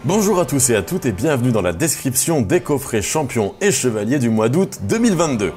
Bonjour à tous et à toutes et bienvenue dans la description des coffrets champions et chevaliers du mois d'août 2022.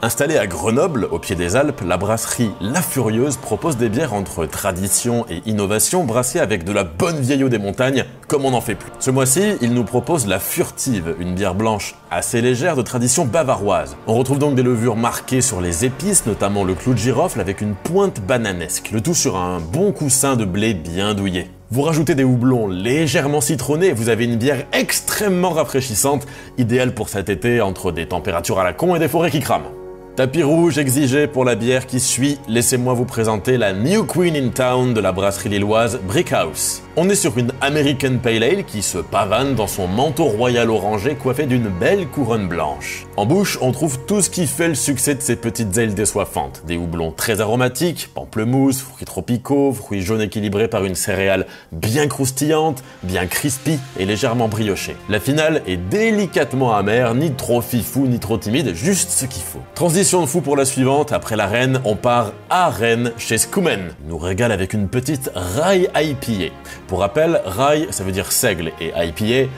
Installée à Grenoble, au pied des Alpes, la brasserie La Furieuse propose des bières entre tradition et innovation brassées avec de la bonne vieille eau des montagnes, comme on n'en fait plus. Ce mois-ci, il nous propose la Furtive, une bière blanche assez légère de tradition bavaroise. On retrouve donc des levures marquées sur les épices, notamment le clou de girofle avec une pointe bananesque, le tout sur un bon coussin de blé bien douillé. Vous rajoutez des houblons légèrement citronnés et vous avez une bière extrêmement rafraîchissante, idéale pour cet été entre des températures à la con et des forêts qui crament. Tapis rouge exigé pour la bière qui suit, laissez-moi vous présenter la New Queen in Town de la brasserie lilloise Brickhouse. On est sur une American Pale Ale qui se pavane dans son manteau royal orangé coiffé d'une belle couronne blanche. En bouche, on trouve tout ce qui fait le succès de ces petites ailes désoiffantes. Des houblons très aromatiques, pamplemousse, fruits tropicaux, fruits jaunes équilibrés par une céréale bien croustillante, bien crispy et légèrement briochée. La finale est délicatement amère, ni trop fifou ni trop timide, juste ce qu'il faut. Transition de fou pour la suivante, après la Reine, on part à Rennes chez Skumen. Nous régale avec une petite Rye IPA. Pour rappel, Rye, ça veut dire seigle, et IPA,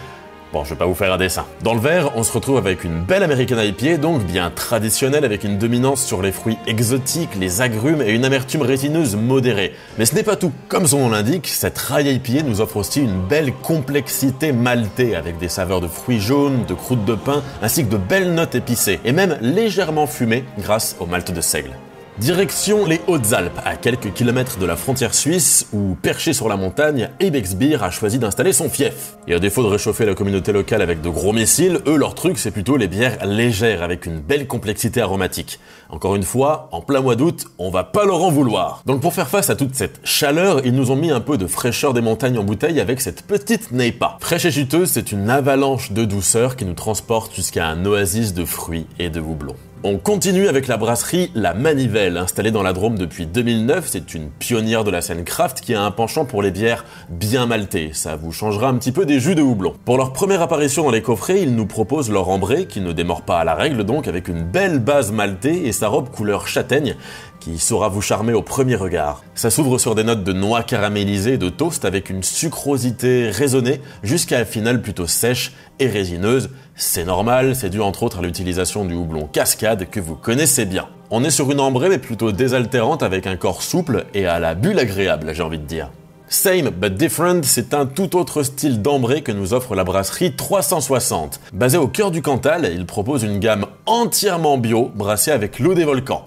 bon, je vais pas vous faire un dessin. Dans le verre, on se retrouve avec une belle American IPA, donc bien traditionnelle, avec une dominance sur les fruits exotiques, les agrumes et une amertume rétineuse modérée. Mais ce n'est pas tout. Comme son nom l'indique, cette Rye IPA nous offre aussi une belle complexité maltée, avec des saveurs de fruits jaunes, de croûte de pain, ainsi que de belles notes épicées, et même légèrement fumées grâce au malt de seigle. Direction les Hautes-Alpes, à quelques kilomètres de la frontière suisse, où, perché sur la montagne, Ibex Beer a choisi d'installer son fief. Et à défaut de réchauffer la communauté locale avec de gros missiles, eux, leur truc, c'est plutôt les bières légères, avec une belle complexité aromatique. Encore une fois, en plein mois d'août, on va pas leur en vouloir. Donc pour faire face à toute cette chaleur, ils nous ont mis un peu de fraîcheur des montagnes en bouteille avec cette petite Neipa. Fraîche et juteuse, c'est une avalanche de douceur qui nous transporte jusqu'à un oasis de fruits et de houblons. On continue avec la brasserie La Manivelle, installée dans la Drôme depuis 2009. C'est une pionnière de la scène craft qui a un penchant pour les bières bien maltées. Ça vous changera un petit peu des jus de houblon. Pour leur première apparition dans les coffrets, ils nous proposent leur ambré, qui ne démord pas à la règle donc, avec une belle base maltée et sa robe couleur châtaigne, qui saura vous charmer au premier regard. Ça s'ouvre sur des notes de noix caramélisées et de toast avec une sucrosité raisonnée jusqu'à un final plutôt sèche et résineuse. C'est normal, c'est dû entre autres à l'utilisation du houblon cascade que vous connaissez bien. On est sur une ambrée mais plutôt désaltérante avec un corps souple et à la bulle agréable, j'ai envie de dire. Same but different, c'est un tout autre style d'ambré que nous offre la brasserie 360. Basé au cœur du Cantal, il propose une gamme entièrement bio, brassée avec l'eau des volcans.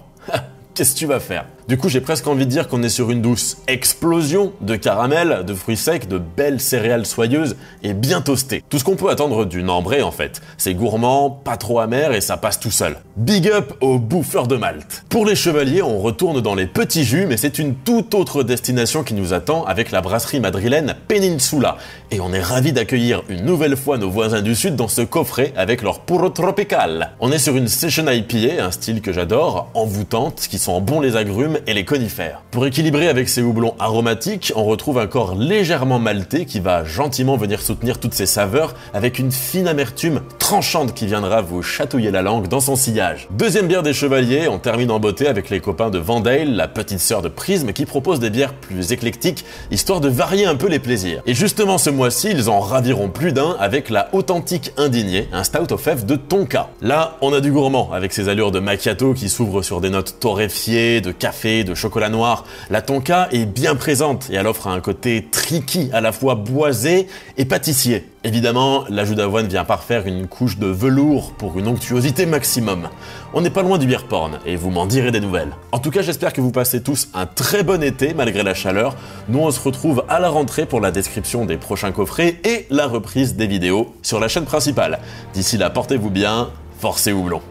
Qu'est-ce que tu vas faire ? Du coup, j'ai presque envie de dire qu'on est sur une douce explosion de caramel, de fruits secs, de belles céréales soyeuses et bien toastées. Tout ce qu'on peut attendre d'une ambrée en fait. C'est gourmand, pas trop amer et ça passe tout seul. Big up aux bouffeurs de malt. Pour les chevaliers, on retourne dans les petits jus, mais c'est une toute autre destination qui nous attend avec la brasserie madrilène Peninsula. Et on est ravis d'accueillir une nouvelle fois nos voisins du sud dans ce coffret avec leur Puro Tropical. On est sur une Session IPA, un style que j'adore, envoûtante, qui sent bon les agrumes et les conifères. Pour équilibrer avec ces houblons aromatiques, on retrouve un corps légèrement maltais qui va gentiment venir soutenir toutes ces saveurs avec une fine amertume tranchante qui viendra vous chatouiller la langue dans son sillage. Deuxième bière des chevaliers, on termine en beauté avec les copains de Vendale, la petite sœur de Prisme qui propose des bières plus éclectiques, histoire de varier un peu les plaisirs. Et justement ce mois-ci, ils en raviront plus d'un avec la authentique indignée, un stout au fèves de tonka. Là, on a du gourmand avec ses allures de macchiato qui s'ouvrent sur des notes torréfiées, de café, de chocolat noir. La tonka est bien présente et elle offre un côté tricky, à la fois boisé et pâtissier. Évidemment, la jus d'avoine vient parfaire une couche de velours pour une onctuosité maximum. On n'est pas loin du beer porn et vous m'en direz des nouvelles. En tout cas, j'espère que vous passez tous un très bon été malgré la chaleur. Nous, on se retrouve à la rentrée pour la description des prochains coffrets et la reprise des vidéos sur la chaîne principale. D'ici là, portez-vous bien, forcez houblon.